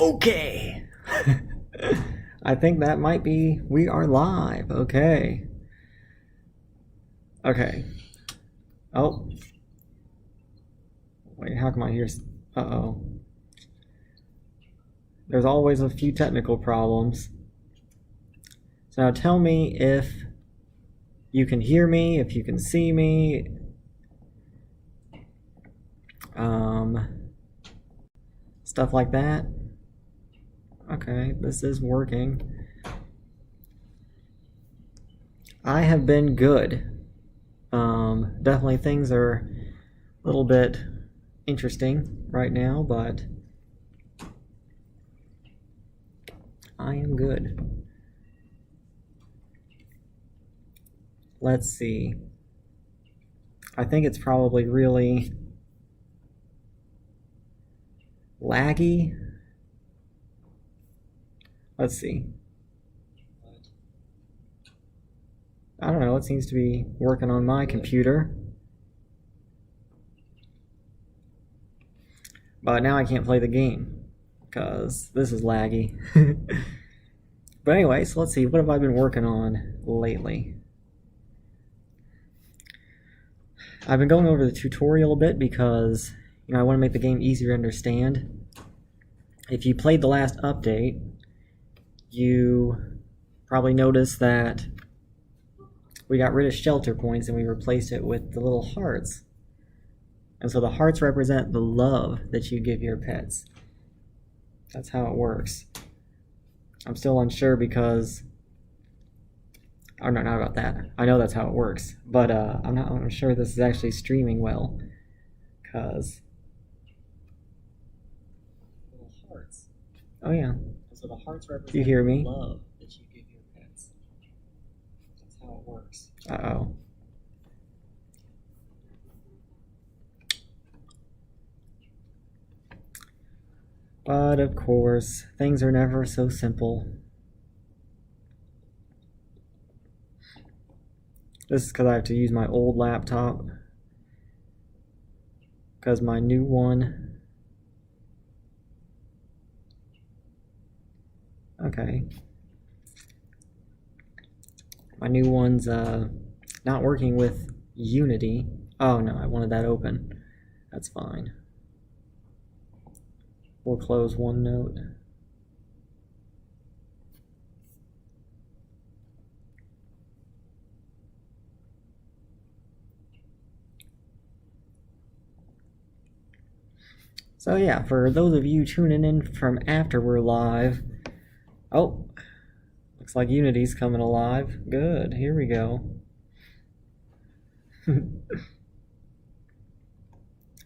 Okay. I think that might be, we are live. Okay. Okay. Oh. Wait, how come I hear, uh-oh. There's always a few technical problems. So now tell me if you can hear me, if you can see me. Stuff like that. Okay, this is working. I have been good. Definitely things are a little bit interesting right now, but I am good. Let's see. I think it's probably really laggy. Let's see. I don't know, it seems to be working on my computer. But now I can't play the game because this is laggy. But anyway, so let's see, what have I been working on lately? I've been going over the tutorial a bit because, I want to make the game easier to understand. If you played the last update, you probably noticed that we got rid of shelter points and we replaced it with the little hearts. And so the hearts represent the love that you give your pets. That's how it works. I'm still unsure because, oh no, not about that. I know that's how it works, but I'm sure this is actually streaming well, because little hearts. Oh yeah. So the hearts represent you hear me? The love that you give your pets. That's how it works. Uh-oh. But of course, things are never so simple. This is because I have to use my old laptop, because my new one, okay, my new one's not working with Unity. Oh no, I wanted that open. That's fine. We'll close OneNote. So yeah, for those of you tuning in from after we're live, oh, looks like Unity's coming alive. Good, here we go.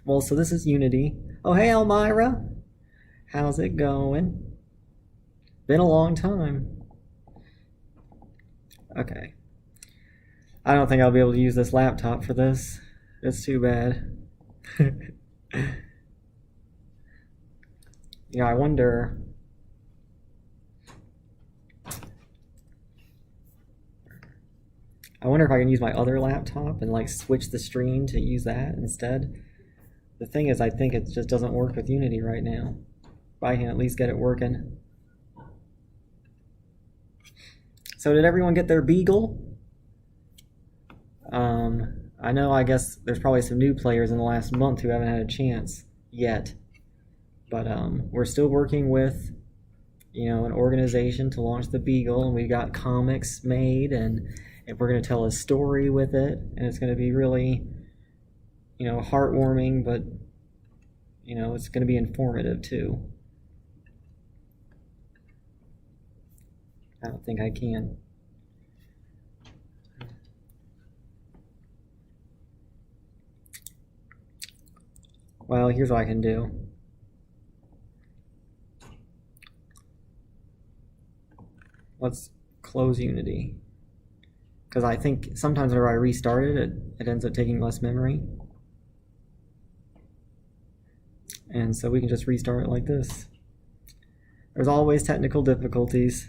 Well, so this is Unity. Oh, hey, Elmira. How's it going? Been a long time. Okay. I don't think I'll be able to use this laptop for this. It's too bad. Yeah, I wonder... if I can use my other laptop and like switch the screen to use that instead. The thing is, I think it just doesn't work with Unity right now. But I can at least get it working. So did everyone get their Beagle? I know, I guess there's probably some new players in the last month who haven't had a chance yet. But we're still working with, an organization to launch the Beagle, and we got comics made, and we're going to tell a story with it, and it's going to be really, heartwarming, but, it's going to be informative too. I don't think I can. Well, here's what I can do. Let's close Unity. Because I think sometimes whenever I restart it, it ends up taking less memory. And so we can just restart it like this. There's always technical difficulties.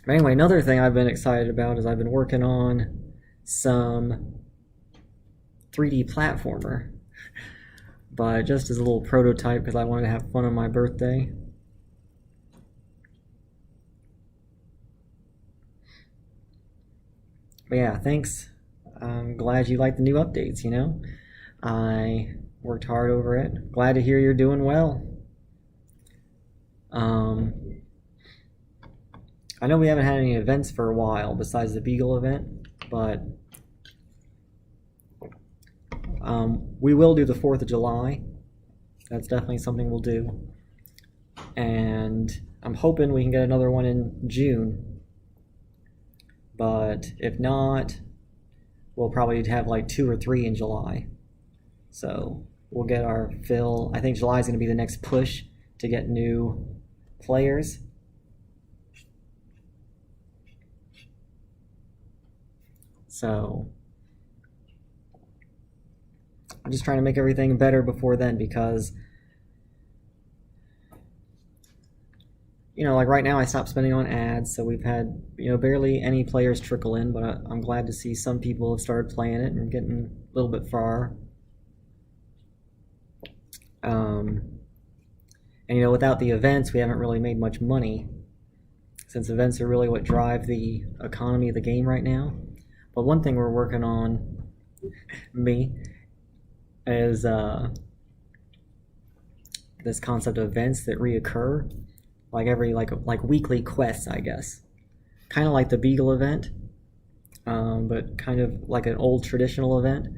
But anyway, another thing I've been excited about is I've been working on some 3D platformer. but just as a little prototype because I wanted to have fun on my birthday. But yeah, thanks. I'm glad you like the new updates, you know? I worked hard over it. Glad to hear you're doing well. I know we haven't had any events for a while besides the Beagle event, but we will do the 4th of July. That's definitely something we'll do. And I'm hoping we can get another one in June. But if not, we'll probably have like 2 or 3 in July. So we'll get our fill. I think July is going to be the next push to get new players. So I'm just trying to make everything better before then because, you know, like right now I stopped spending on ads, so we've had, you know, barely any players trickle in, but I'm glad to see some people have started playing it and getting a little bit far. And, you know, without the events, we haven't really made much money, since events are really what drive the economy of the game right now. But one thing we're working on, is this concept of events that reoccur, like every like weekly quests, I guess, kind of like the Beagle event, but kind of like an old traditional event.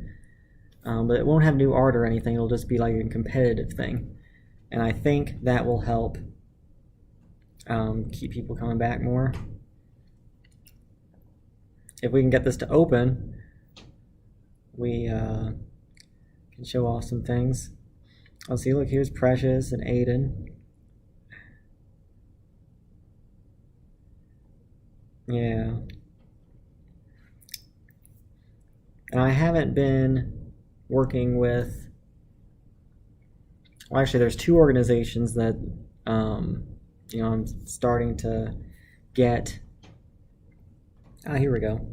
But it won't have new art or anything. It'll just be like a competitive thing, and I think that will help keep people coming back more. If we can get this to open, we can show off some things. Oh, see, look, here's Precious and Aiden. Yeah. And I haven't been working with, well, actually there's 2 organizations that you know, I'm starting to get, here we go,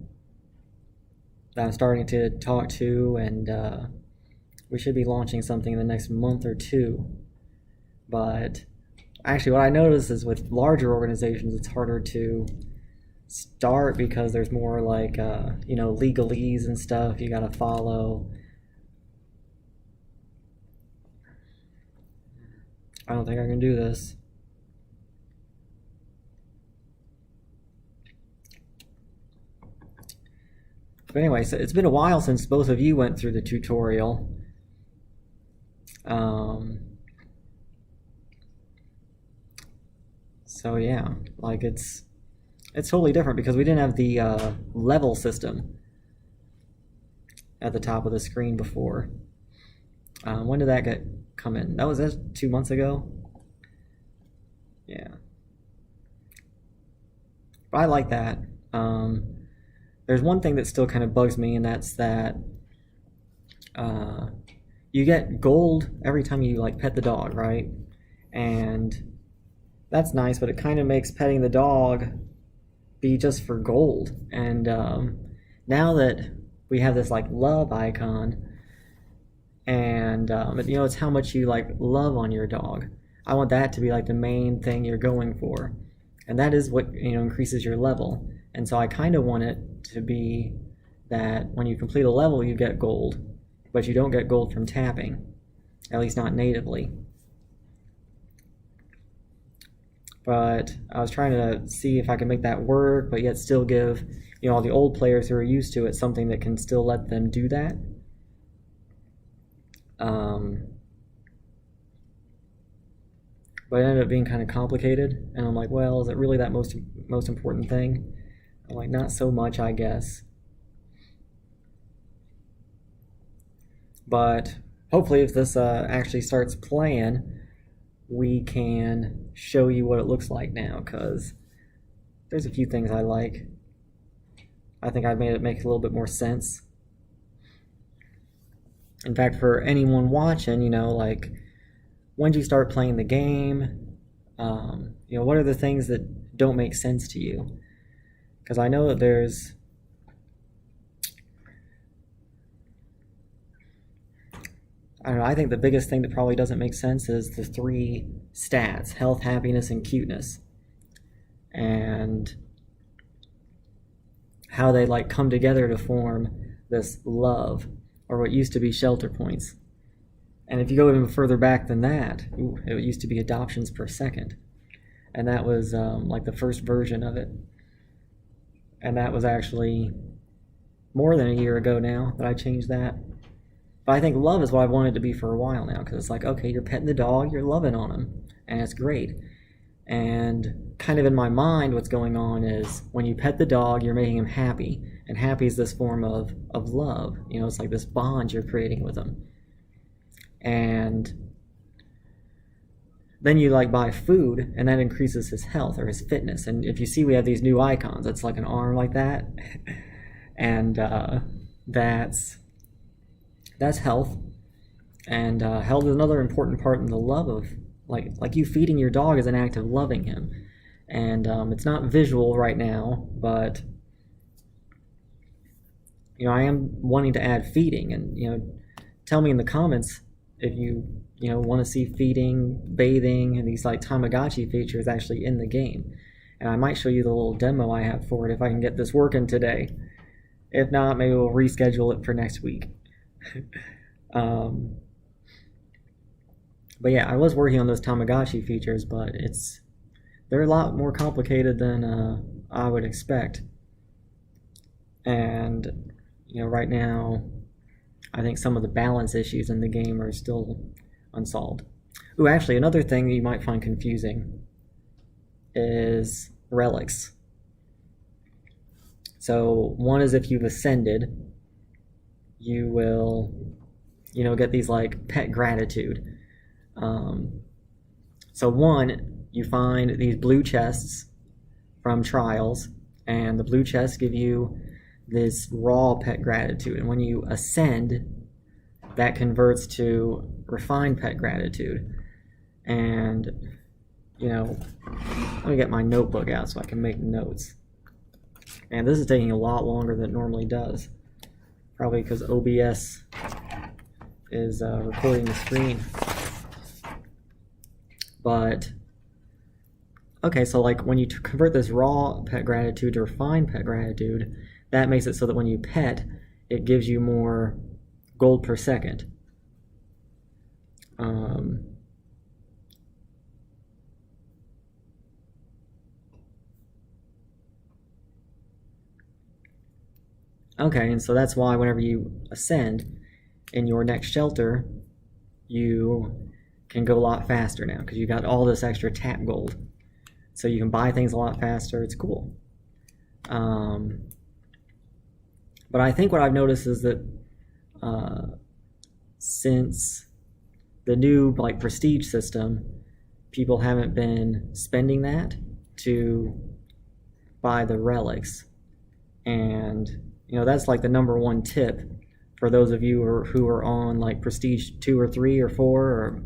that I'm starting to talk to, and we should be launching something in the next month or 2. But actually what I noticed is with larger organizations it's harder to start because there's more like you know, legalese and stuff you gotta follow. I don't think I can do this. But anyway, so it's been a while since both of you went through the tutorial. So yeah, like it's totally different because we didn't have the level system at the top of the screen before. When did that come in? That was 2 months ago. Yeah, but I like that. There's one thing that still kind of bugs me, and that's that you get gold every time you like pet the dog, right? And that's nice, but it kind of makes petting the dog be just for gold. And now that we have this like love icon, and you know, it's how much you like love on your dog. I want that to be like the main thing you're going for, and that is what, you know, increases your level. And so I kind of want it to be that when you complete a level you get gold, but you don't get gold from tapping, at least not natively. But I was trying to see if I could make that work, but yet still give, you know, all the old players who are used to it something that can still let them do that. But it ended up being kind of complicated, and I'm like, well, is it really that most important thing? I'm like, not so much, I guess. But hopefully if this actually starts playing, we can show you what it looks like now, because there's a few things I like. I think I've made it make a little bit more sense. In fact, for anyone watching, you know, like, when do you start playing the game? You know, what are the things that don't make sense to you? Because I know that there's I don't know, I think the biggest thing that probably doesn't make sense is the three stats: health, happiness, and cuteness. And how they like come together to form this love, or what used to be shelter points. And if you go even further back than that, it used to be adoptions per second. And that was like the first version of it. And that was actually more than a year ago now that I changed that. But I think love is what I've wanted to be for a while now, because it's like, okay, you're petting the dog, you're loving on him, and it's great. And kind of in my mind, what's going on is when you pet the dog, you're making him happy. And happy is this form of love. You know, it's like this bond you're creating with him. And then you like buy food, and that increases his health or his fitness. And if you see, we have these new icons. It's like an arm like that. And that's health. And health is another important part in the love of, like you feeding your dog is an act of loving him. And it's not visual right now, but you know, I am wanting to add feeding. And you know, tell me in the comments if you want to see feeding, bathing, and these like Tamagotchi features actually in the game. And I might show you the little demo I have for it if I can get this working today. If not, maybe we'll reschedule it for next week. But yeah, I was working on those Tamagotchi features, but they're a lot more complicated than I would expect. And you know, right now, I think some of the balance issues in the game are still unsolved. Ooh, actually, another thing that you might find confusing is relics. So one is if you've ascended, you will, get these like pet gratitude. So one, you find these blue chests from trials, and the blue chests give you this raw pet gratitude. And when you ascend, that converts to refined pet gratitude. And, let me get my notebook out so I can make notes. And this is taking a lot longer than it normally does. Probably because OBS is recording the screen. But, okay, so like when you convert this raw pet gratitude to refined pet gratitude, that makes it so that when you pet, it gives you more gold per second. Okay, and so that's why whenever you ascend in your next shelter, you can go a lot faster now because you got all this extra tap gold. So you can buy things a lot faster. It's cool. But I think what I've noticed is that since the new prestige system, people haven't been spending that to buy the relics. And that's like the number one tip for those of you who are on like prestige 2 or 3 or 4 or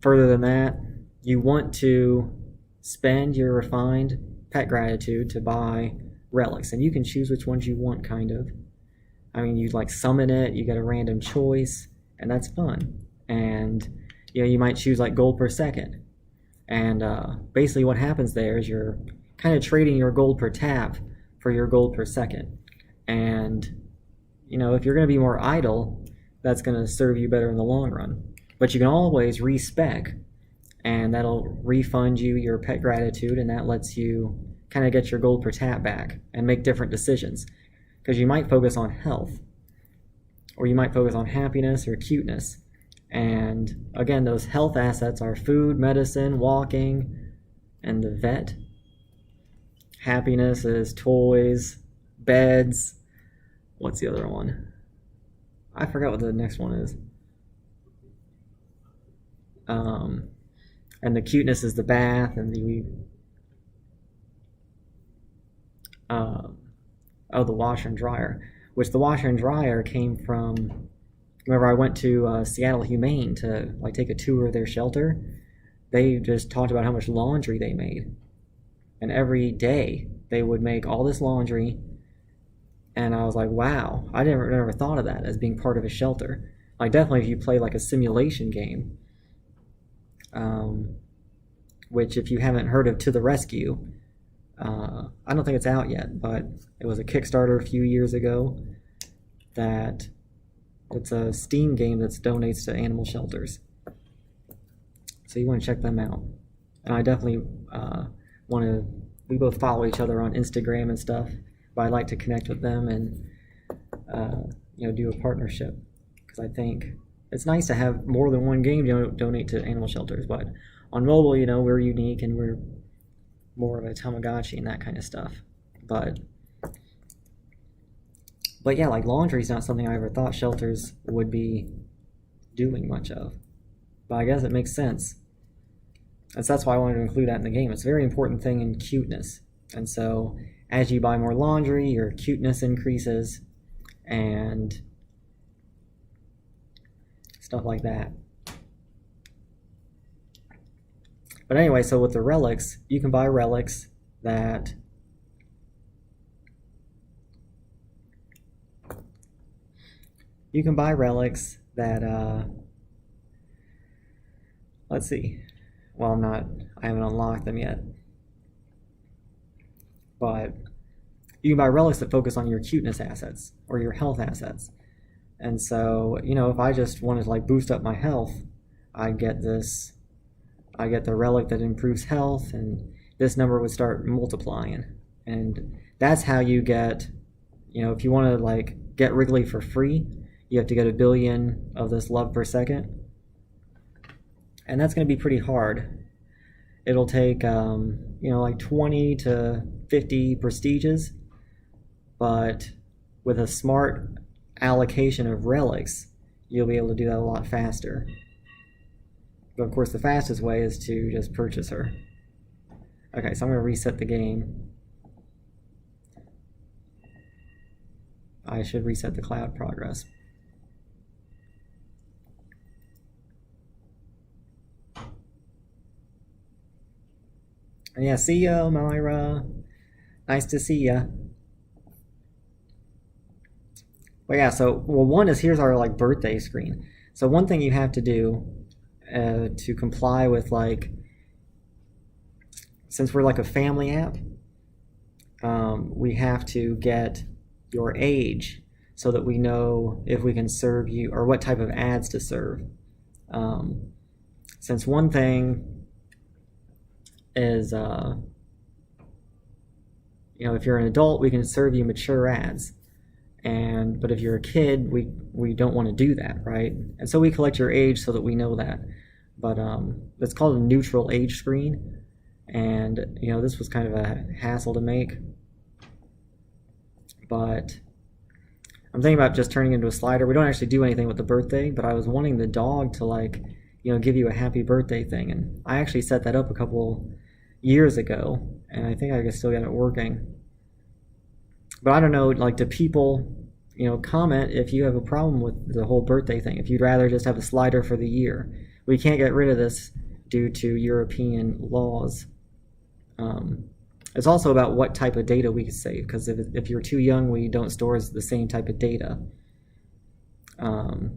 further than that. You want to spend your refined pet gratitude to buy relics, and you can choose which ones you want, kind of. I mean, you summon it, you get a random choice, and that's fun. And you might choose like gold per second, and basically what happens there is you're kind of trading your gold per tap for your gold per second. And if you're going to be more idle, that's going to serve you better in the long run. But you can always respec, and that'll refund you your pet gratitude, and that lets you kind of get your gold per tap back and make different decisions. Because you might focus on health, or you might focus on happiness or cuteness. And again, those health assets are food, medicine, walking, and the vet. Happiness is toys, beds. What's the other one? I forgot what the next one is. And the cuteness is the bath, and the washer and dryer. Which the washer and dryer came from. Whenever I went to Seattle Humane to take a tour of their shelter, they just talked about how much laundry they made, and every day they would make all this laundry. And I was like, wow, I never thought of that as being part of a shelter. like definitely if you play like a simulation game, which if you haven't heard of To the Rescue, I don't think it's out yet, but it was a Kickstarter a few years ago that it's a Steam game that donates to animal shelters. So you want to check them out. And I definitely want to, we both follow each other on Instagram and stuff, but I'd like to connect with them and do a partnership, because I think it's nice to have more than one game donate to animal shelters. But on mobile, we're unique and we're more of a Tamagotchi and that kind of stuff. But yeah, like laundry is not something I ever thought shelters would be doing much of. But I guess it makes sense. And so that's why I wanted to include that in the game. It's a very important thing in cuteness. And so as you buy more laundry, your cuteness increases and stuff like that. But anyway, so with the relics, you can buy relics that let's see. Well, I haven't unlocked them yet. But you can buy relics that focus on your cuteness assets or your health assets. And so, if I just wanted to like boost up my health, I get the relic that improves health, and this number would start multiplying. And that's how you get, if you want to like get Wrigley for free, you have to get 1 billion of this love per second. And that's going to be pretty hard. It'll take, like 20 to 50 prestiges, but with a smart allocation of relics, you'll be able to do that a lot faster. But of course, the fastest way is to just purchase her. Okay, so I'm going to reset the game. I should reset the cloud progress. And yeah, see ya, Myra. Nice to see ya. Well, yeah, here's our like birthday screen. So one thing you have to do to comply with, like, since we're like a family app, we have to get your age so that we know if we can serve you or what type of ads to serve. Since one thing is, if you're an adult, we can serve you mature ads. But if you're a kid, we don't want to do that, right? And so we collect your age so that we know that. But it's called a neutral age screen. And, this was kind of a hassle to make. But I'm thinking about just turning into a slider. We don't actually do anything with the birthday, but I was wanting the dog to, like, give you a happy birthday thing. And I actually set that up a couple years ago, and I think I can still get it working. But I don't know, like, do people, comment if you have a problem with the whole birthday thing, if you'd rather just have a slider for the year. We can't get rid of this due to European laws. It's also about what type of data we can save, because if you're too young, we don't store the same type of data. But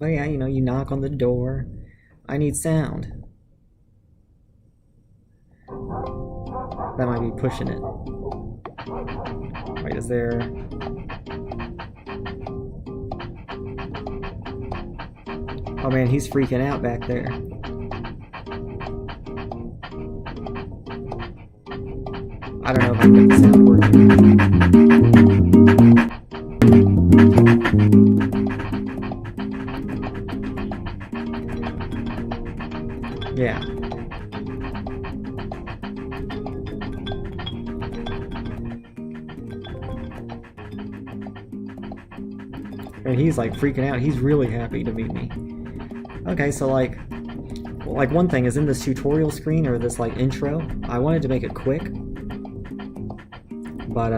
yeah, you knock on the door. I need sound. That might be pushing it. Wait, is there... Oh man, he's freaking out back there. I don't know if I can make the sound work. Yeah. And he's like freaking out. He's really happy to meet me. Okay, so like one thing is in this tutorial screen or this like intro, I wanted to make it quick. But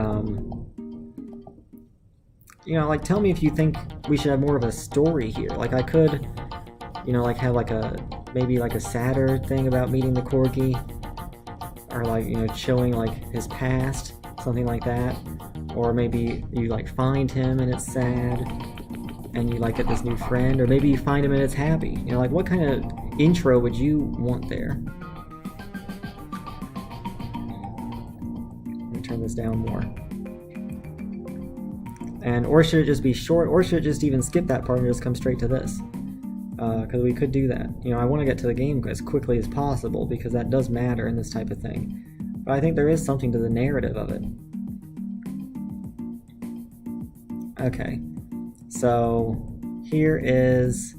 like tell me if you think we should have more of a story here. Like I could, like have like maybe like a sadder thing about meeting the corgi, or like showing like his past, something like that. Or maybe you like find him and it's sad. and you like get this new friend, or maybe you find him and it's happy. You know, like what kind of intro would you want there? Let me turn this down more. And or should it just be short, or should it just even skip that part and just come straight to this? Because we could do that. You know, I want to get to the game as quickly as possible because that does matter in this type of thing. But I think there is something to the narrative of it. Okay, so here is...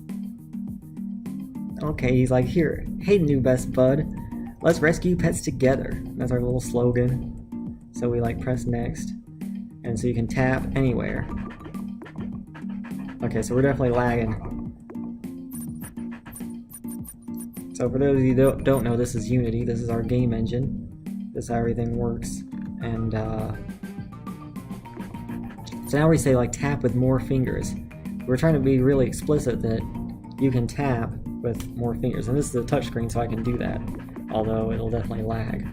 Okay, he's like, here, hey new best bud, let's rescue pets together. That's our little slogan. So we like press next, and so you can tap anywhere. Okay, so we're definitely lagging. So for those of you who don't know, this is Unity. This is our game engine. This is how everything works. And so now we say like tap with more fingers. We're trying to be really explicit that you can tap with more fingers. And this is a touchscreen, so I can do that. Although it'll definitely lag.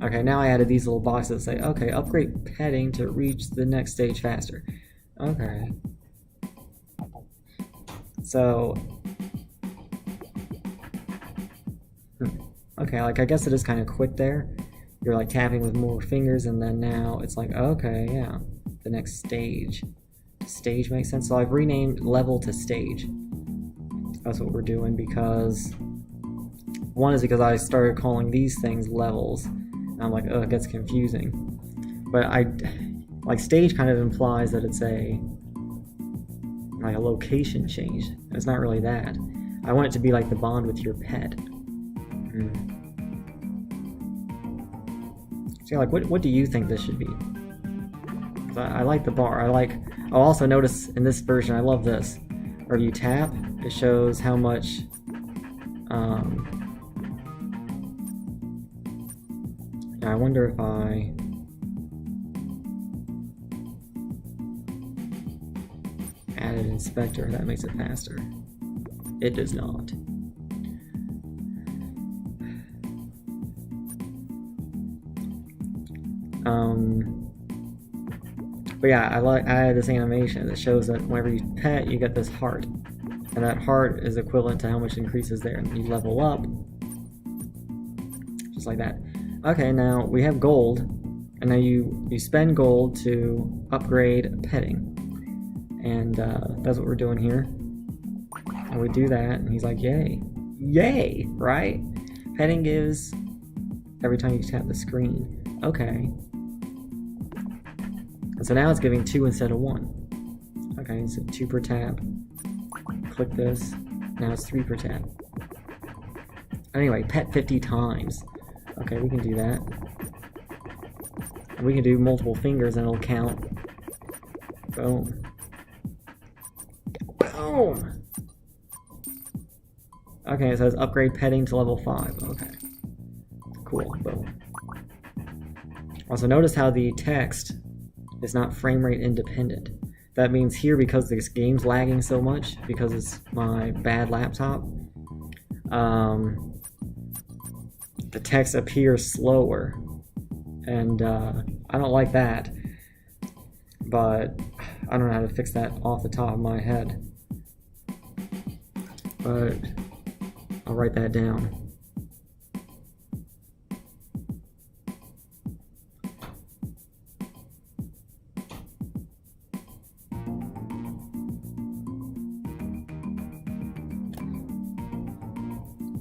Okay, now I added these little boxes that say, okay, upgrade petting to reach the next stage faster. Okay. So... Okay, like I guess it is kind of quick there. You're like tapping with more fingers, and then now it's like, okay, yeah, the next stage. Stage makes sense. So I've renamed level to stage. That's what we're doing because one is because I started calling these things levels, and I'm like, oh, it gets confusing. But like stage kind of implies that it's like a location change. It's not really that. I want it to be like the bond with your pet. So like, what do you think this should be? I like the bar. I'll also notice in this version, I love this. Where you tap, it shows how much I wonder if I add an inspector, that makes it faster. It does not. But yeah, I added this animation that shows that whenever you pet, you get this heart. And that heart is equivalent to how much increases there. And you level up, just like that. Okay, now we have gold. And now you spend gold to upgrade petting. And that's what we're doing here. And we do that, and he's like, yay. Yay, right? Petting gives every time you tap the screen. Okay. And so now it's giving 2 instead of 1. Okay, so 2 per tap. Click this. Now it's 3 per tap. Anyway, pet 50 times. Okay, we can do that. And we can do multiple fingers and it'll count. Boom. Boom! Okay, it says upgrade petting to level 5. Okay. Cool, boom. Also, notice how the text is not frame rate independent. That means here, because this game's lagging so much, because it's my bad laptop, the text appears slower. And I don't like that. But I don't know how to fix that off the top of my head. But I'll write that down.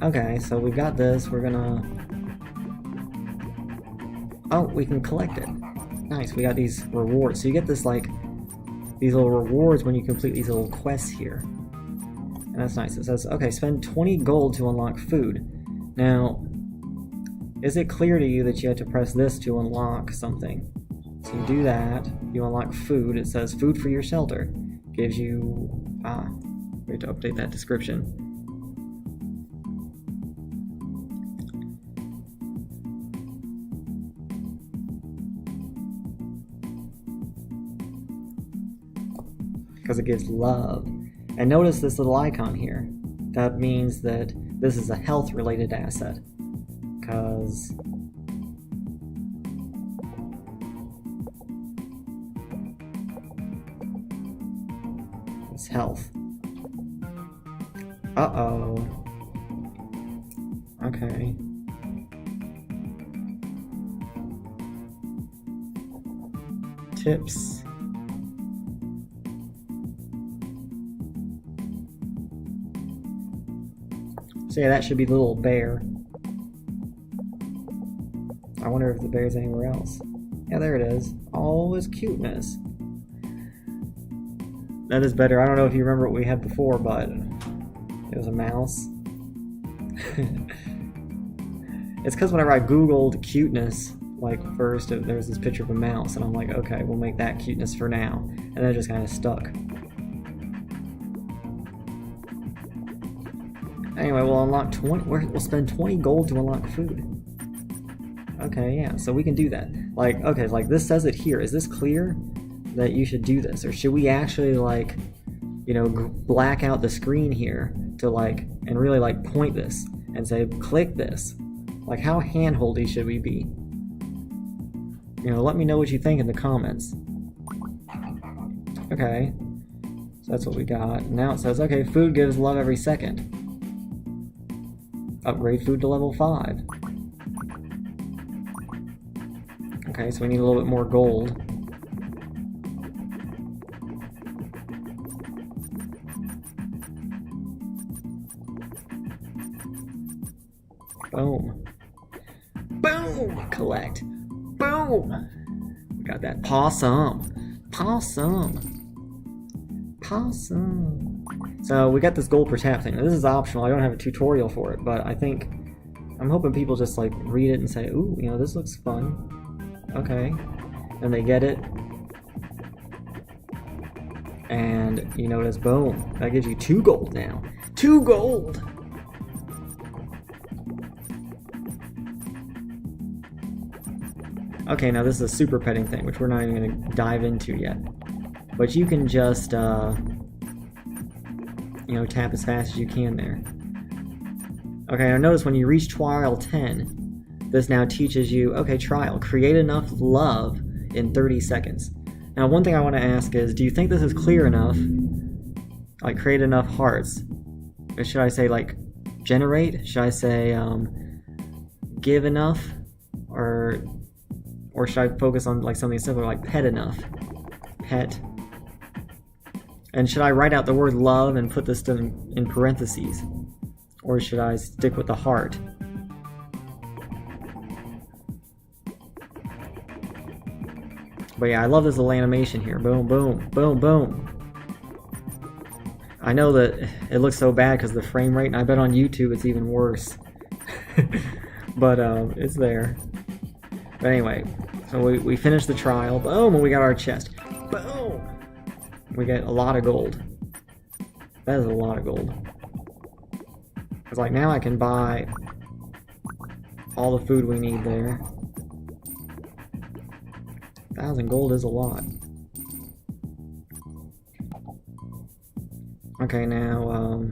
Okay, so we got this. We're gonna... Oh, we can collect it. Nice, we got these rewards. So you get this, like, these little rewards when you complete these little quests here. And that's nice. It says, okay, spend 20 gold to unlock food. Now, is it clear to you that you have to press this to unlock something? So you do that, you unlock food. It says food for your shelter. Gives you... we have to update that description. Because it gives love. And notice this little icon here. That means that this is a health related asset. Because health. Uh-oh. Okay. Tips. So yeah, that should be the little bear. I wonder if the bear's anywhere else. Yeah, there it is. All is cuteness. That is better. I don't know if you remember what we had before, but it was a mouse. It's because whenever I googled cuteness, like first there's this picture of a mouse, and I'm like, okay, we'll make that cuteness for now, and then it just kind of stuck. Anyway, we'll unlock 20. We'll spend 20 gold to unlock food. Okay, yeah, so we can do that. Like, okay, like this says it here. Is this clear that you should do this, or should we actually, like, you know, black out the screen here to, like, and really like point this and say click this? Like, how handholdy should we be? You know, let me know what you think in the comments. Okay, so that's what we got. Now it says, okay, food gives love every second. Upgrade food to level 5. Okay, so we need a little bit more gold. Boom. Boom! Collect. Boom! We got that possum. Possum. Possum. So we got this gold per tap thing. Now, this is optional. I don't have a tutorial for it, but I'm hoping people just like read it and say, ooh, you know, this looks fun. Okay. And they get it. And you notice, boom, that gives you 2 gold now. 2 gold! Okay, now this is a super petting thing, which we're not even going to dive into yet. But you can just, you know, tap as fast as you can there. Okay, now notice when you reach Trial 10, this now teaches you, okay, Trial, create enough love in 30 seconds. Now, one thing I want to ask is, do you think this is clear enough? Like, create enough hearts? Or should I say, like, generate? Should I say, give enough? Or should I focus on, like, something simpler, like pet enough? Pet. And should I write out the word love and put this in parentheses? Or should I stick with the heart? But yeah, I love this little animation here. Boom, boom, boom, boom. I know that it looks so bad because of the frame rate, and I bet on YouTube it's even worse. But it's there. But anyway, so we finished the trial. Boom, and we got our chest. Boom! We get a lot of gold. That is a lot of gold. It's like now I can buy all the food we need there. 1,000 gold is a lot. Okay, now,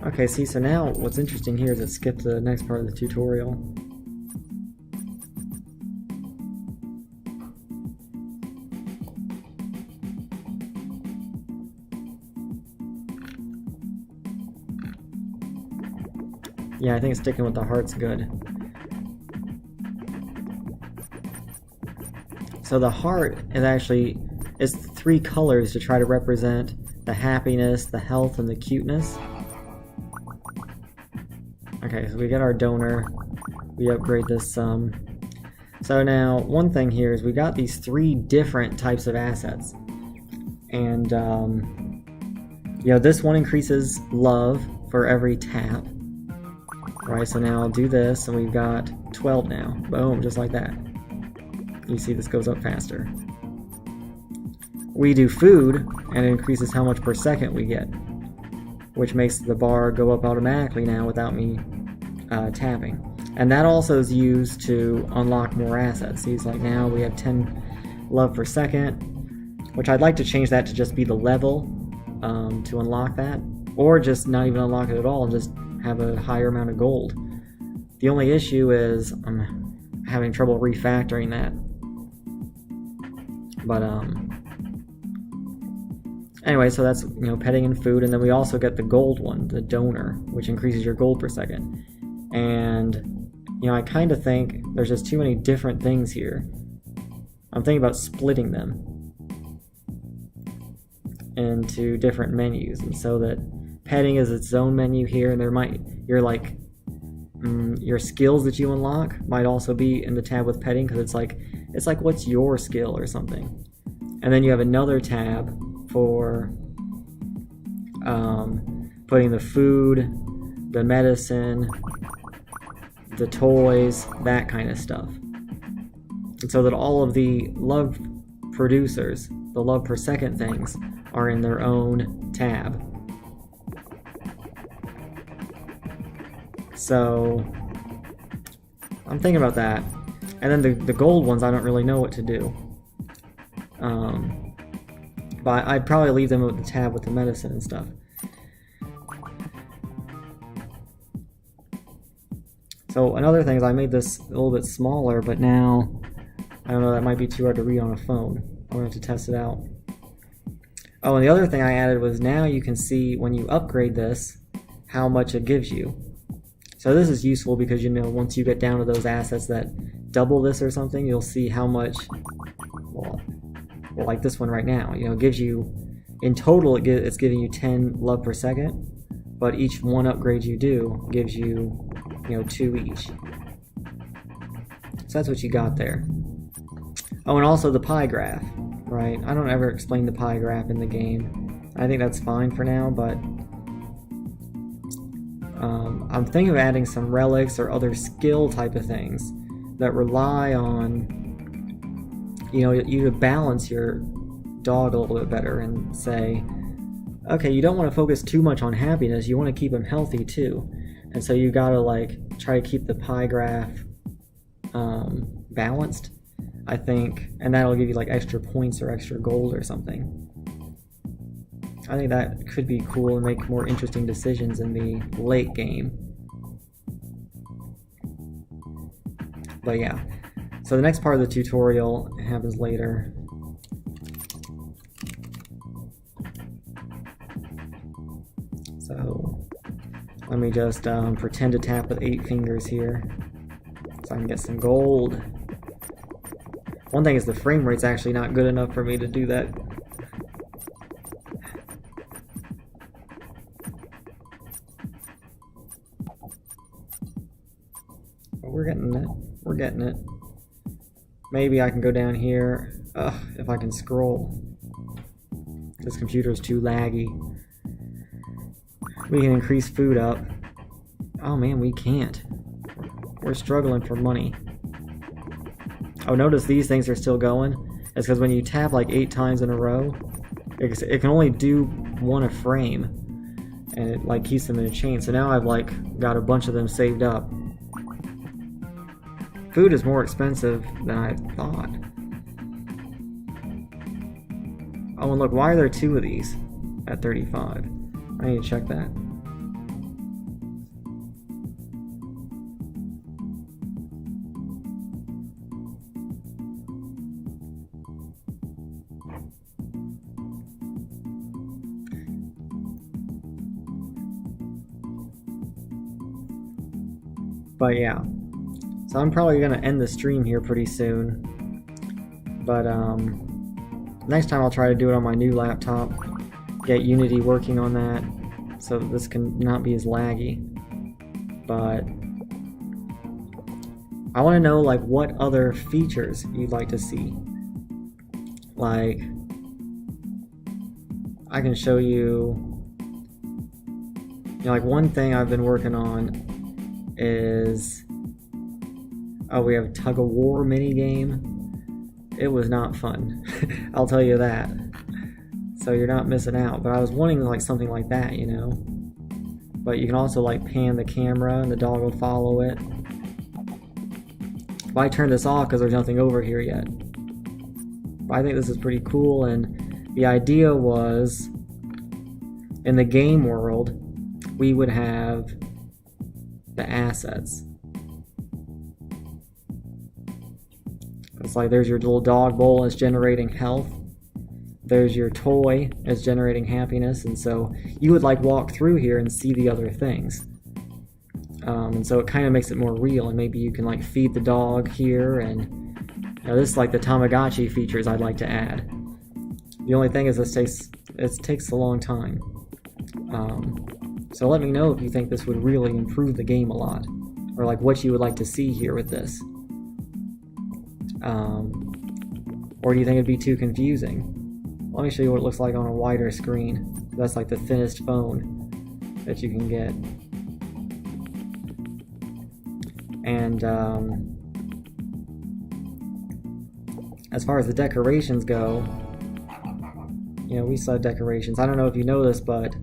okay, see, so now what's interesting here is it skipped the next part of the tutorial. Yeah, I think sticking with the heart's good. So the heart is actually, it's 3 colors to try to represent the happiness, the health, and the cuteness. Okay, so we get our donor. We upgrade this some. So now, one thing here is we got these 3 different types of assets. And, you know, this one increases love for every tap. Right, so now I'll do this, and we've got 12 now. Boom, just like that. You see this goes up faster. We do food, and it increases how much per second we get, which makes the bar go up automatically now without me tapping. And that also is used to unlock more assets. See, it's like now we have 10 love per second, which I'd like to change that to just be the level to unlock that, or just not even unlock it at all and just have a higher amount of gold. The only issue is I'm having trouble refactoring that. But anyway, so that's, you know, petting and food, and then we also get the gold one, the donor, which increases your gold per second. And you know, I kind of think there's just too many different things here. I'm thinking about splitting them into different menus, and so that petting is its own menu here, and there might your skills that you unlock might also be in the tab with petting, because it's like what's your skill or something. And then you have another tab for putting the food, the medicine, the toys, that kind of stuff. And so that all of the love producers, the love per second things, are in their own tab. So I'm thinking about that. And then the gold ones, I don't really know what to do. But I'd probably leave them with the tab with the medicine and stuff. So another thing is I made this a little bit smaller, but now, I don't know, that might be too hard to read on a phone. I'm going to have to test it out. Oh, and the other thing I added was now you can see when you upgrade this, how much it gives you. So this is useful because, you know, once you get down to those assets that double this or something, you'll see how much, well like this one right now, you know, it gives you, in total it's giving you 10 love per second, but each one upgrade you do gives you, you know, 2 each. So that's what you got there. Oh, and also the pie graph, right? I don't ever explain the pie graph in the game. I think that's fine for now, but I'm thinking of adding some relics or other skill type of things that rely on, you know, you to balance your dog a little bit better and say, okay, you don't want to focus too much on happiness, you want to keep him healthy too. And so you gotta like try to keep the pie graph balanced, I think, and that'll give you like extra points or extra gold or something. I think that could be cool and make more interesting decisions in the late game. But yeah, so the next part of the tutorial happens later. So let me just pretend to tap with 8 fingers here so I can get some gold. One thing is the frame rate's actually not good enough for me to do that. But we're getting it. We're getting it. Maybe I can go down here. Ugh, if I can scroll. This computer's too laggy. We can increase food up. Oh man, we can't. We're struggling for money. Oh, notice these things are still going. It's because when you tap like 8 times in a row, it can only do 1 a frame, and it like keeps them in a chain. So now I've like got a bunch of them saved up. Food is more expensive than I thought. Oh, and look, why are there 2 of these at 35? I need to check that. But yeah, so I'm probably gonna end the stream here pretty soon. But next time I'll try to do it on my new laptop, get Unity working on that, so that this can not be as laggy. But I want to know like what other features you'd like to see. Like, I can show you, like one thing I've been working on is, oh, we have a tug of war mini game. It was not fun. I'll tell you that. So you're not missing out. But I was wanting like something like that, you know. But you can also like pan the camera and the dog will follow it. But I turned this off because there's nothing over here yet. But I think this is pretty cool, and the idea was in the game world we would have the assets. It's like there's your little dog bowl that's generating health. There's your toy that's generating happiness, and so you would like walk through here and see the other things. And so it kind of makes it more real, and maybe you can like feed the dog here, and this is like the Tamagotchi features I'd like to add. The only thing is it takes a long time. So let me know if you think this would really improve the game a lot, or like what you would like to see here with this. Or do you think it'd be too confusing? Let me show you what it looks like on a wider screen. That's like the thinnest phone that you can get. And as far as the decorations go, we saw decorations. I don't know if you know this, but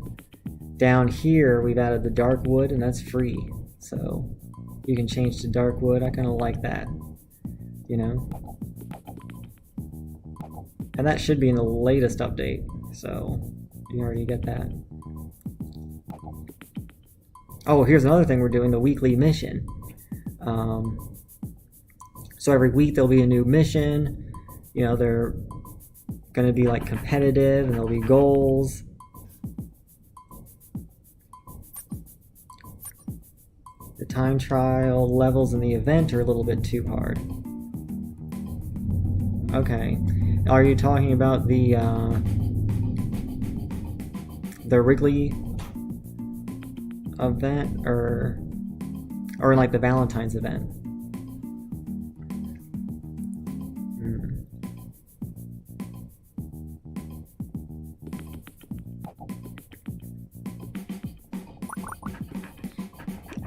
down here we've added the dark wood, and that's free. So you can change to dark wood. I kind of like that, And that should be in the latest update, so you already get that. Oh, here's another thing we're doing, the weekly mission. So every week there'll be a new mission. They're going to be like competitive, and there'll be goals. The time trial levels in the event are a little bit too hard. Okay. Are you talking about the Wrigley event, or like the Valentine's event?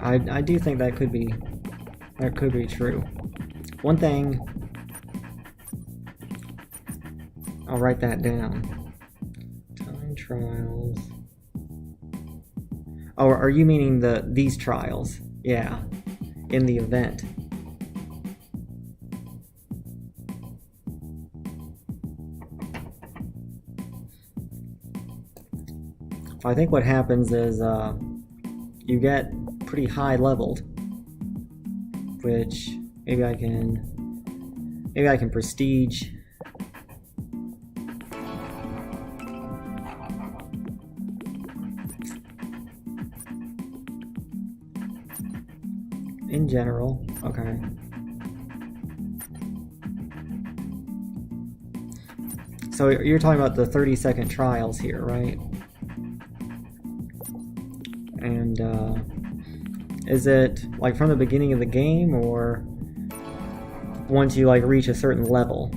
I do think that could be true. One thing, I'll write that down. Time trials. Oh, are you meaning these trials? Yeah, in the event. I think what happens is you get pretty high leveled, which maybe I can prestige. In general, okay. So you're talking about the 30-second trials here, right? And is it like from the beginning of the game, or once you like reach a certain level?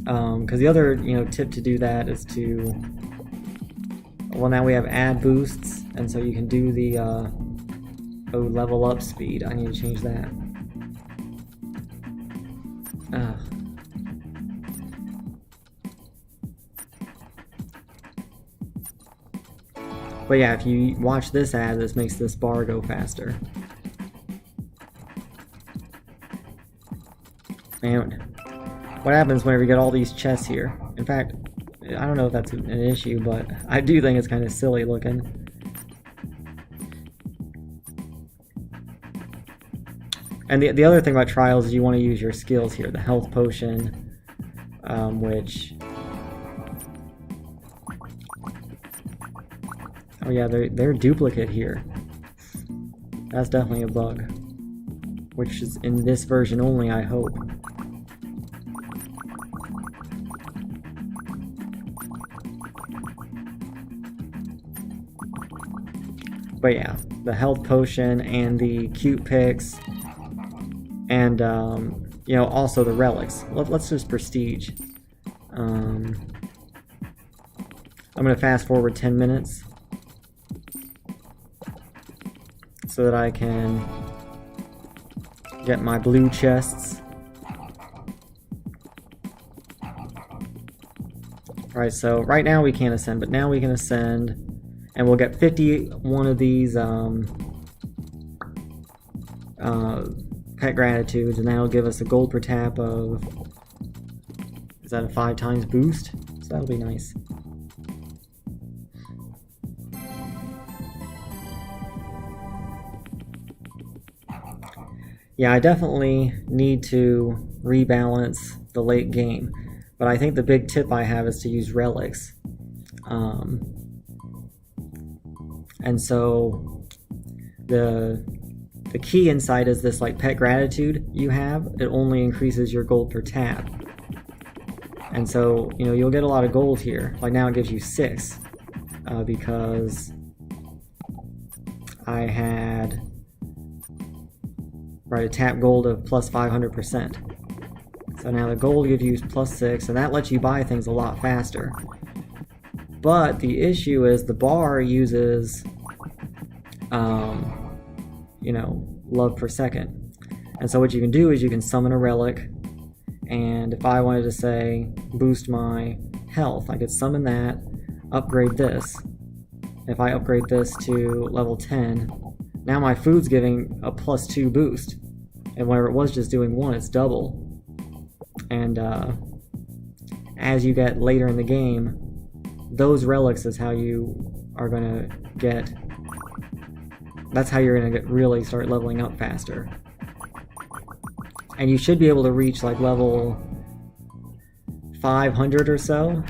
Because the other tip to do that is to, well, now we have ad boosts, and so you can do the level up speed. I need to change that. But yeah, if you watch this ad, this makes this bar go faster. And what happens whenever you get all these chests here? In fact, I don't know if that's an issue, but I do think it's kind of silly looking. And the other thing about trials is you want to use your skills here. The health potion, which... Oh yeah, they're duplicate here. That's definitely a bug. Which is in this version only, I hope. But yeah, the health potion and the cute picks, and also the relics. Let's just prestige. I'm gonna fast forward 10 minutes so that I can get my blue chests. Alright, so right now we can't ascend, but now we can ascend, and we'll get 51 of these pet gratitudes, and that'll give us a gold per tap of, is that a 5 times boost? So that'll be nice. Yeah, I definitely need to rebalance the late game, but I think the big tip I have is to use relics. And so the key insight is this like pet gratitude you have. It only increases your gold per tap. And so, you know, you'll get a lot of gold here. Like now it gives you 6 because I had a tap gold of plus 500%. So now the gold gives you plus 6, and that lets you buy things a lot faster. But the issue is the bar uses, you know, love per second. And so what you can do is you can summon a relic, and if I wanted to say boost my health, I could summon that, upgrade this. If I upgrade this to level 10, now my food's giving a plus 2 boost. And whenever it was just doing 1, it's double. And as you get later in the game, those relics is how you are going to get, that's how you're going to really start leveling up faster. And you should be able to reach like level 500 or so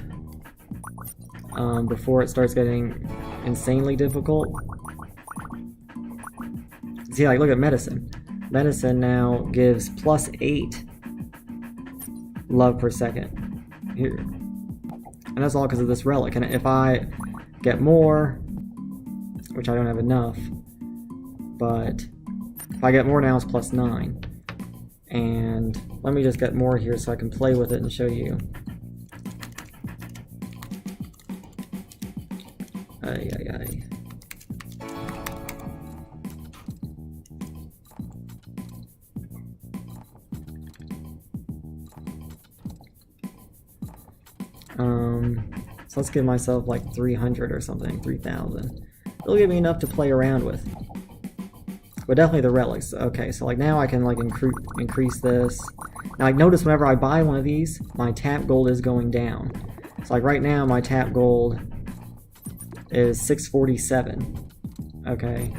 before it starts getting insanely difficult. See, like look at medicine. Medicine now gives plus 8 love per second here. And that's all because of this relic. And if I get more, which I don't have enough, but if I get more now, it's plus 9. And let me just get more here so I can play with it and show you. Ay, ay, ay. So let's give myself like 300 or something, 3,000. It'll give me enough to play around with. But definitely the relics. Okay, so like now I can like increase this. Now like notice whenever I buy one of these, my tap gold is going down. So like right now my tap gold is 647. Okay.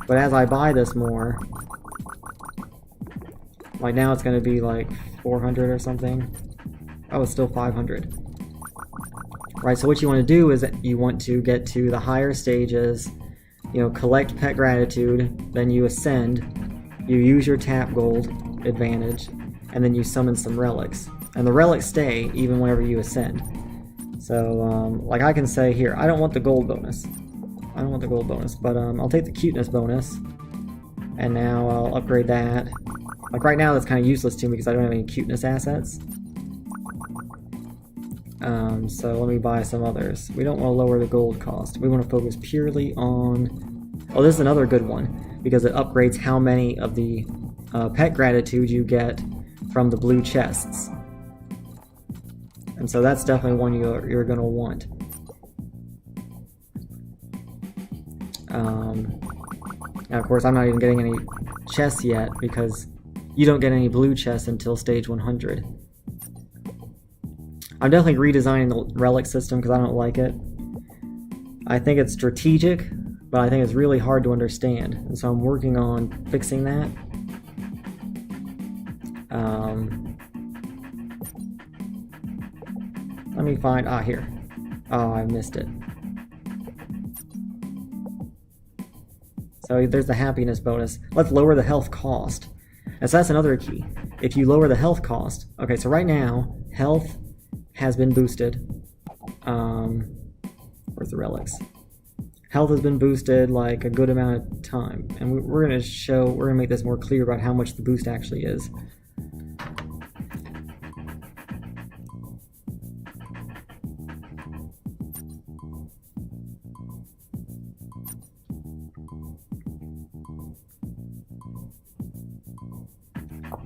But as I buy this more, like now it's gonna be like 400 or something. Oh, it's still 500. Right, so what you want to do is you want to get to the higher stages, you know, collect pet gratitude, then you ascend, you use your tap gold advantage, and then you summon some relics. And the relics stay even whenever you ascend. So, like I can say here, I don't want the gold bonus. I don't want the gold bonus, but I'll take the cuteness bonus, and now I'll upgrade that. Like right now that's kind of useless to me because I don't have any cuteness assets. So let me buy some others. We don't want to lower the gold cost. We want to focus purely on... Oh, this is another good one, because it upgrades how many of the pet gratitude you get from the blue chests. And so that's definitely one you're going to want. Now, of course, I'm not even getting any chests yet, because you don't get any blue chests until stage 100. I'm definitely redesigning the relic system because I don't like it. I think it's strategic, but I think it's really hard to understand, and so I'm working on fixing that. Let me find... Ah, here. Oh, I missed it. So there's the happiness bonus. Let's lower the health cost. And so that's another key. If you lower the health cost... Okay, so right now, health has been boosted. Where's the relics? Health has been boosted like a good amount of time, and we're gonna make this more clear about how much the boost actually is.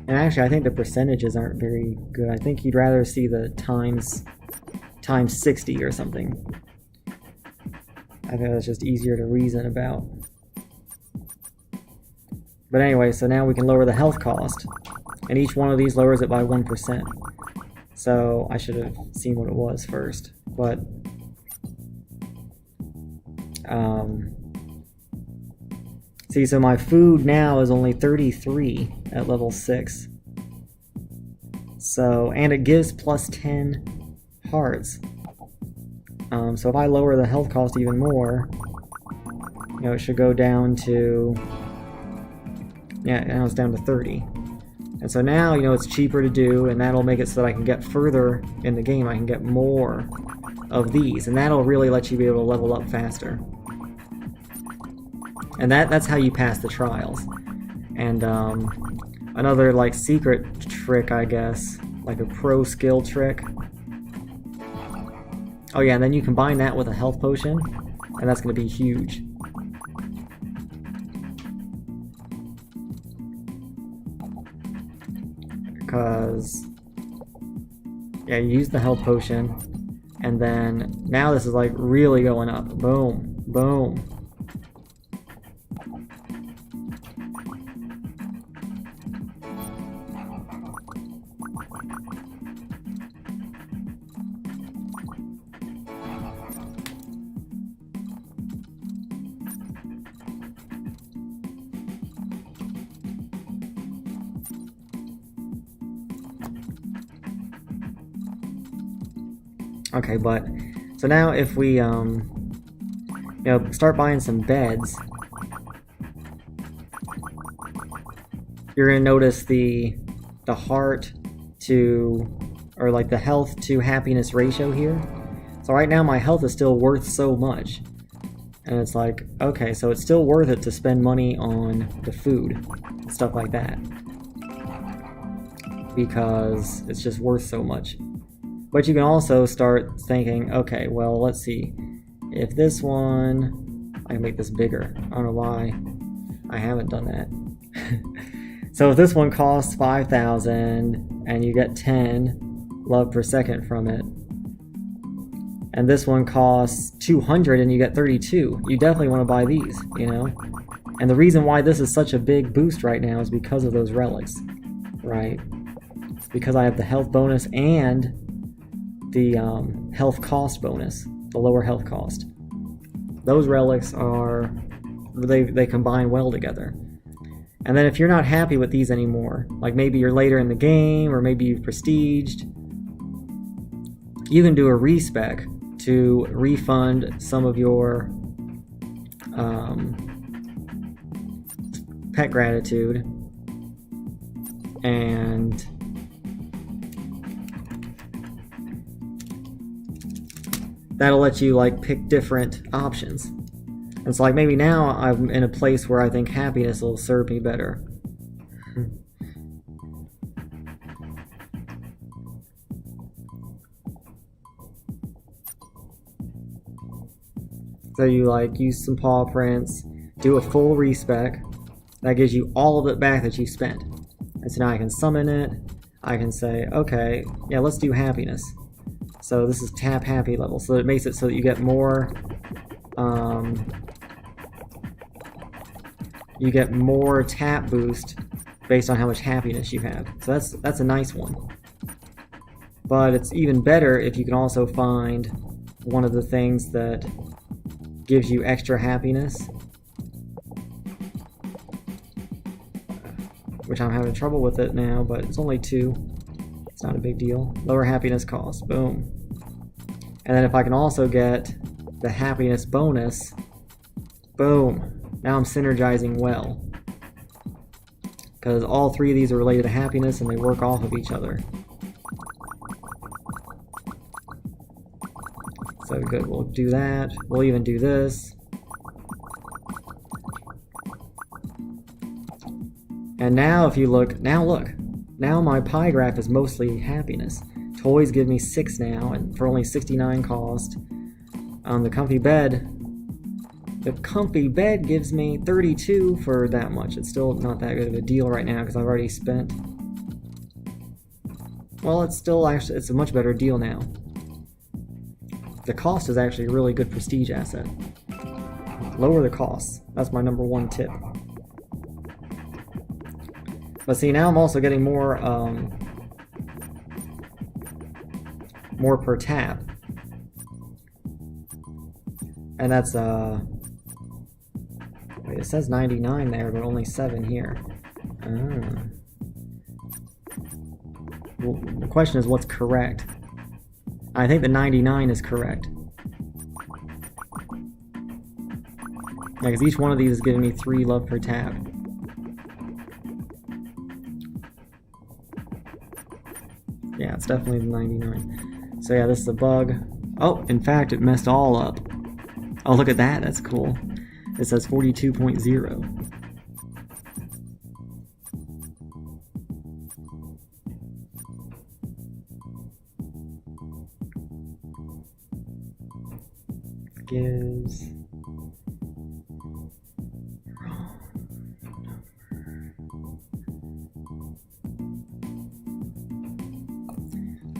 And actually, I think the percentages aren't very good. I think you'd rather see the times 60 or something. I think that's just easier to reason about. But anyway, so now we can lower the health cost, and each one of these lowers it by 1%. So I should have seen what it was first, but See, so my food now is only 33 at level 6. So, and it gives plus 10 hearts. So if I lower the health cost even more, you know, it should go down to, yeah, now it's down to 30. And so now, you know, it's cheaper to do, and that'll make it so that I can get further in the game. I can get more of these, and that'll really let you be able to level up faster. And that's how you pass the trials. And another like secret trick, I guess, like a pro skill trick. Oh yeah, and then you combine that with a health potion, and that's going to be huge. Because, yeah, you use the health potion, and then now this is like really going up. Boom, boom. Okay, but so now if we you know, start buying some beds, you're gonna notice the heart to, or like the health to happiness ratio here. So right now my health is still worth so much, and it's like, okay, so it's still worth it to spend money on the food and stuff like that, because it's just worth so much. But you can also start thinking, okay, well, let's see. If this one, I can make this bigger. I don't know why I haven't done that. So if this one costs 5,000 and you get 10 love per second from it, and this one costs 200 and you get 32, you definitely want to buy these, you know? And the reason why this is such a big boost right now is because of those relics, right? Because I have the health bonus and the health cost bonus, the lower health cost. Those relics are, they combine well together. And then if you're not happy with these anymore, like maybe you're later in the game, or maybe you've prestiged, you can do a respec to refund some of your pet gratitude, and that'll let you like pick different options. And so like maybe now I'm in a place where I think happiness will serve me better. So you like use some paw prints, do a full respec, that gives you all of it back that you spent. And so now I can summon it, I can say, okay, yeah, let's do happiness. So this is tap happy level, so it makes it so that you get more, tap boost based on how much happiness you have. So that's a nice one. But it's even better if you can also find one of the things that gives you extra happiness, which I'm having trouble with it now, but it's only 2. It's not a big deal. Lower happiness cost, boom. And then if I can also get the happiness bonus, boom. Now I'm synergizing well, because all 3 of these are related to happiness and they work off of each other. So good, we'll do that. We'll even do this. And now if you look, now my pie graph is mostly happiness. Toys give me 6 now, and for only 69 cost. The comfy bed gives me 32 for that much. It's still not that good of a deal right now because I've already spent. Well, it's still actually, it's a much better deal now. The cost is actually a really good prestige asset. Lower the costs. That's my number 1 tip. But see, now I'm also getting more per tap. And that's wait It says 99 there, but only 7 here. Well, the question is, what's correct? I think the 99 is correct. Yeah, because each one of these is giving me 3 love per tap. Yeah, it's definitely the 99. So yeah, this is a bug. Oh, in fact, it messed all up. Oh, look at that. That's cool. It says 42.0. Gives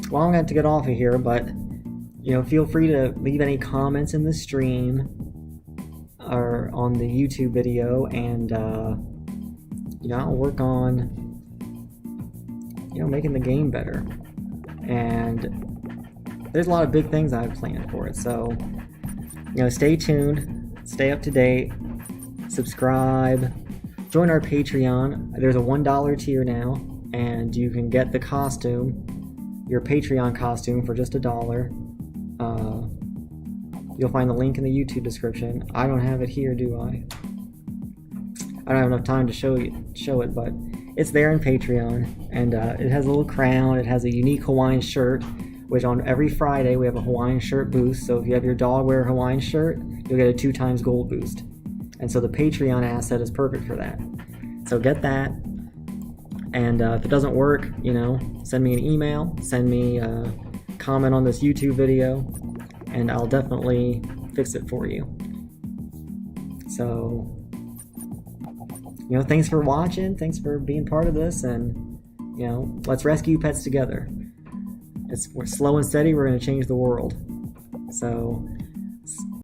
well, I'm going to have to get off of here, but feel free to leave any comments in the stream or on the YouTube video, and I'll work on making the game better. And there's a lot of big things I have planned for it, so stay tuned, stay up to date, subscribe, join our Patreon. There's a $1 tier now, and you can get the costume, your Patreon costume, for just $1. You'll find the link in the YouTube description. I don't have it here, do I? I don't have enough time to show it, but it's there in Patreon, and it has a little crown. It has a unique Hawaiian shirt, which on every Friday we have a Hawaiian shirt boost. So if you have your dog wear a Hawaiian shirt, you'll get a 2 times gold boost. And so the Patreon asset is perfect for that. So get that. And if it doesn't work, send me an email, send me a comment on this YouTube video, and I'll definitely fix it for you. So, thanks for watching, thanks for being part of this, and, let's rescue pets together. We're slow and steady, we're going to change the world. So,